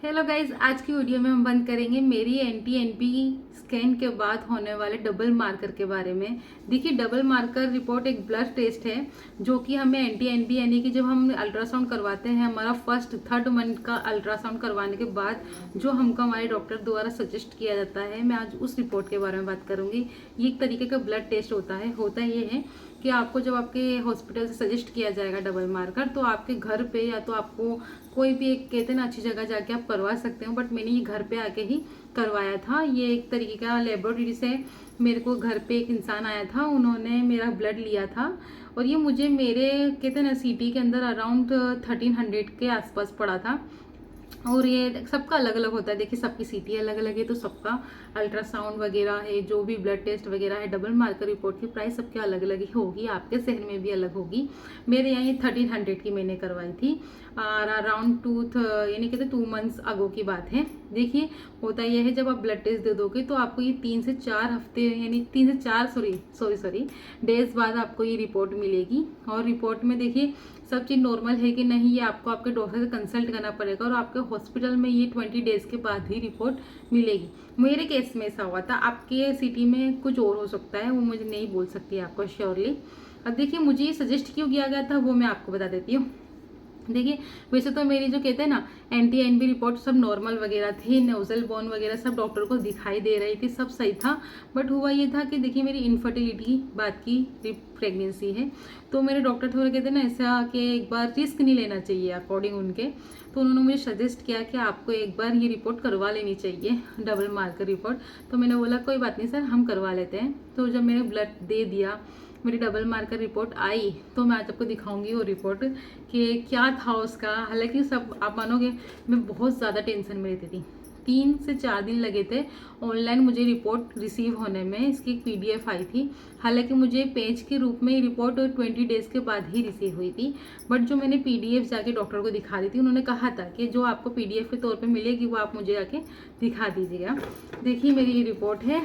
Hello guys, आज की video में हम बात करेंगे मेरी एनटी स्कैन के बाद होने वाले डबल मार्कर के बारे में। देखिए, डबल मार्कर रिपोर्ट एक ब्लड टेस्ट है जो कि हमें एनटी यानी कि जब हम अल्ट्रासाउंड करवाते हैं, हमारा फर्स्ट थर्ड मंथ का अल्ट्रासाउंड करवाने के बाद जो हमको हमारे डॉक्टर द्वारा सजेस्ट किया जाता है, मैं आज उस रिपोर्ट के बारे में बात करूंगी। ये एक तरीके का ब्लड टेस्ट होता ये है कि आपको जब आपके हॉस्पिटल से सजेस्ट किया जाएगा डबल मार्कर, तो आपके घर पे या तो आपको कोई भी एक कहते हैं ना अच्छी जगह जाके आप करवा सकते हो, बट मैंने ये घर पे आके ही करवाया था। ये एक तरीके का लेबोरेटरी से मेरे को घर पे एक इंसान आया था, उन्होंने मेरा ब्लड लिया था और ये मुझे मेरे कहते हैं ना सिटी के अंदर अराउंड 1300 के आसपास पड़ा था। और ये सबका अलग अलग होता है। देखिए, सबकी सीटी अलग अलग है, तो सबका अल्ट्रासाउंड वगैरह है, जो भी ब्लड टेस्ट वगैरह है, डबल मार्कर रिपोर्ट की प्राइस सबके अलग अलग ही होगी, आपके शहर में भी अलग होगी। मेरे यहाँ ये 1300 की मैंने करवाई थी और अराउंड यानी कहते 2 मंथ्स अगो की बात है। देखिए, होता यह है जब आप ब्लड टेस्ट दे दोगे तो आपको ये 3 से 4 हफ्ते यानी 3 से 4 सॉरी डेज बाद आपको ये रिपोर्ट मिलेगी। और रिपोर्ट में देखिए सब चीज़ नॉर्मल है कि नहीं, ये आपको आपके डॉक्टर से कंसल्ट करना पड़ेगा और आपके हॉस्पिटल में ये 20 डेज के बाद ही रिपोर्ट मिलेगी। मेरे केस में ऐसा हुआ था, आपके सिटी में कुछ और हो सकता है, वो मुझे नहीं बोल सकती आपको श्योरली। अब देखिए, मुझे ये सजेस्ट क्यों किया गया था वो मैं आपको बता देती हूँ। देखिए, वैसे तो मेरी जो कहते हैं ना एनटी रिपोर्ट सब नॉर्मल वगैरह थी, नोजल बोन वगैरह सब डॉक्टर को दिखाई दे रही थी, सब सही था। बट हुआ ये था कि देखिए, मेरी इनफर्टिलिटी बात की प्रेगनेंसी है, तो मेरे डॉक्टर थोड़े कहते हैं ना ऐसा कि एक बार रिस्क नहीं लेना चाहिए अकॉर्डिंग उनके। तो उन्होंने मुझे सजेस्ट किया कि आपको एक बार ये रिपोर्ट करवा लेनी चाहिए, डबल मार्कर रिपोर्ट। तो मैंने बोला कोई बात नहीं सर, हम करवा लेते हैं। तो जब मैंने ब्लड दे दिया, मेरी डबल मार्कर रिपोर्ट आई, तो मैं आज आपको दिखाऊंगी वो रिपोर्ट कि क्या था उसका। हालांकि सब आप मानोगे, मैं बहुत ज़्यादा टेंशन में रहती थी। 3 से 4 दिन लगे थे ऑनलाइन मुझे रिपोर्ट रिसीव होने में। इसकी एक PDF आई थी, हालांकि मुझे पेज के रूप में रिपोर्ट 20 डेज के बाद ही रिसीव हुई थी। बट जो मैंने PDF जाके डॉक्टर को दिखा दी थी, उन्होंने कहा था कि जो आपको PDF के तौर पर मिलेगी वो आप मुझे जाके दिखा दीजिएगा। देखिए, मेरी ये रिपोर्ट है,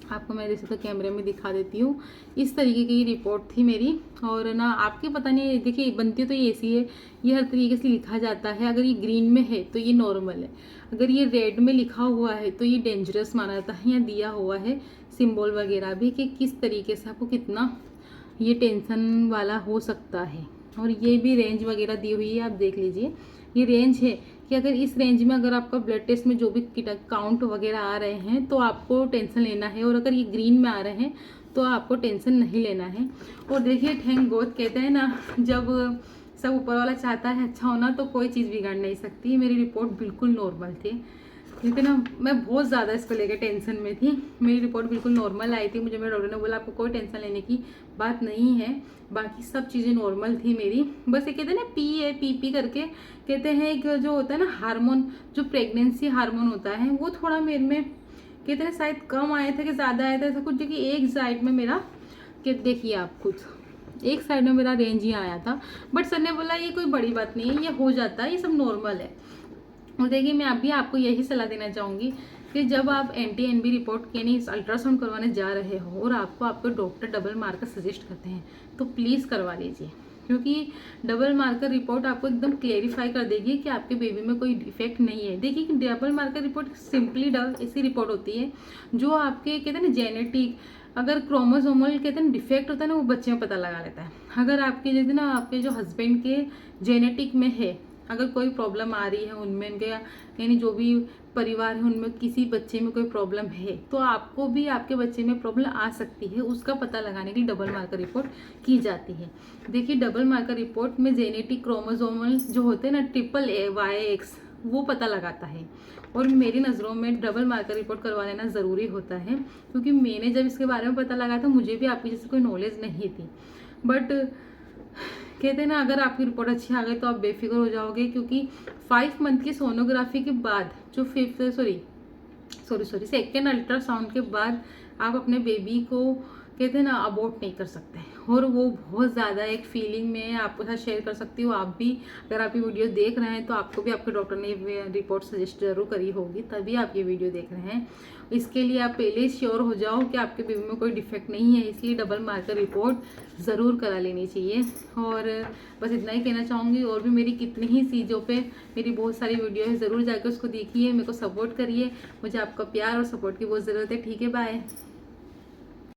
आपको मैं जैसे तो कैमरे में दिखा देती हूँ। इस तरीके की रिपोर्ट थी मेरी। और ना आपके पता नहीं, देखिए बनती तो ये ऐसी है, ये हर तरीके से लिखा जाता है। अगर ये ग्रीन में है तो ये नॉर्मल है, अगर ये रेड में लिखा हुआ है तो ये डेंजरस माना जाता है। यहाँ दिया हुआ है सिंबल वगैरह भी कि किस तरीके से आपको कितना ये टेंशन वाला हो सकता है। और ये भी रेंज वगैरह दी हुई है, आप देख लीजिए। ये रेंज है कि अगर इस रेंज में अगर आपका ब्लड टेस्ट में जो भी काउंट वगैरह आ रहे हैं तो आपको टेंशन लेना है, और अगर ये ग्रीन में आ रहे हैं तो आपको टेंशन नहीं लेना है। और देखिए, थैंक गॉड कहते हैं ना, जब सब ऊपर वाला चाहता है अच्छा होना तो कोई चीज़ बिगाड़ नहीं सकती। मेरी रिपोर्ट बिल्कुल नॉर्मल थी, लेकिन मैं बहुत ज़्यादा इसको लेकर टेंशन में थी। मेरी रिपोर्ट बिल्कुल नॉर्मल आई थी, मुझे मेरे डॉक्टर ने बोला आपको कोई टेंशन लेने की बात नहीं है, बाकी सब चीज़ें नॉर्मल थी मेरी। बस ये कहते हैं ना पी करके कहते हैं, एक जो होता है ना हार्मोन, जो प्रेगनेंसी हार्मोन होता है, वो थोड़ा मेरे में कहते हैं शायद कम आया था कि ज़्यादा आया था, ऐसा कुछ। कि एक साइड में मेरा कि देखिए आप खुद, एक साइड में मेरा रेंज ही आया था। बट सर ने बोला ये कोई बड़ी बात नहीं है, ये हो जाता है, ये सब नॉर्मल है। और देखिए, मैं अभी आपको यही सलाह देना चाहूँगी कि जब आप एनटी रिपोर्ट यानी अल्ट्रासाउंड करवाने जा रहे हो और आपको आपके डॉक्टर डबल मार्कर सजेस्ट करते हैं, तो प्लीज़ करवा लीजिए। क्योंकि डबल मार्कर रिपोर्ट आपको एकदम क्लेरिफाई कर देगी कि आपके बेबी में कोई डिफेक्ट नहीं है। देखिए, कि डबल मार्कर रिपोर्ट सिंपली ऐसी रिपोर्ट होती है जो आपके कहते हैं ना जेनेटिक, अगर क्रोमोसोमल कहते हैं डिफेक्ट होता है ना, वो बच्चे में पता लगा लेता है। अगर आपके जैसे ना आपके जो हस्बैंड के जेनेटिक में है, अगर कोई प्रॉब्लम आ रही है उनमें, उनके यानी जो भी परिवार है उनमें किसी बच्चे में कोई प्रॉब्लम है, तो आपको भी आपके बच्चे में प्रॉब्लम आ सकती है। उसका पता लगाने के लिए डबल मार्कर रिपोर्ट की जाती है। देखिए, डबल मार्कर रिपोर्ट में जेनेटिक क्रोमोसोमल जो होते हैं ना XXY वो पता लगाता है। और मेरी नज़रों में डबल मार्कर रिपोर्ट करवा लेना ज़रूरी होता है, क्योंकि मैंने जब इसके बारे में पता लगाया था, मुझे भी आपकी जैसे कोई नॉलेज नहीं थी। बट कहते हैं ना, अगर आपकी रिपोर्ट अच्छी आ गई तो आप बेफिक्र हो जाओगे, क्योंकि 5 मंथ की सोनोग्राफी के बाद जो सेकेंड अल्ट्रासाउंड के बाद आप अपने बेबी को कहते हैं ना अबॉर्ट नहीं कर सकते, और वो बहुत ज़्यादा एक फीलिंग में आपके साथ शेयर कर सकती हूँ। आप भी अगर आप ये वीडियो देख रहे हैं तो आपको भी आपके डॉक्टर ने रिपोर्ट सजेस्ट जरूर करी होगी, तभी आप ये वीडियो देख रहे हैं। इसके लिए आप पहले ही श्योर हो जाओ कि आपके बेबी में कोई डिफेक्ट नहीं है, इसलिए डबल मार्कर रिपोर्ट ज़रूर करा लेनी चाहिए। और बस इतना ही कहना चाहूँगी। और भी मेरी कितनी ही चीज़ों पे मेरी बहुत सारी वीडियो है, ज़रूर जाकर उसको देखिए, मेरे को सपोर्ट करिए। मुझे आपका प्यार और सपोर्ट की बहुत ज़रूरत है। ठीक है, बाय।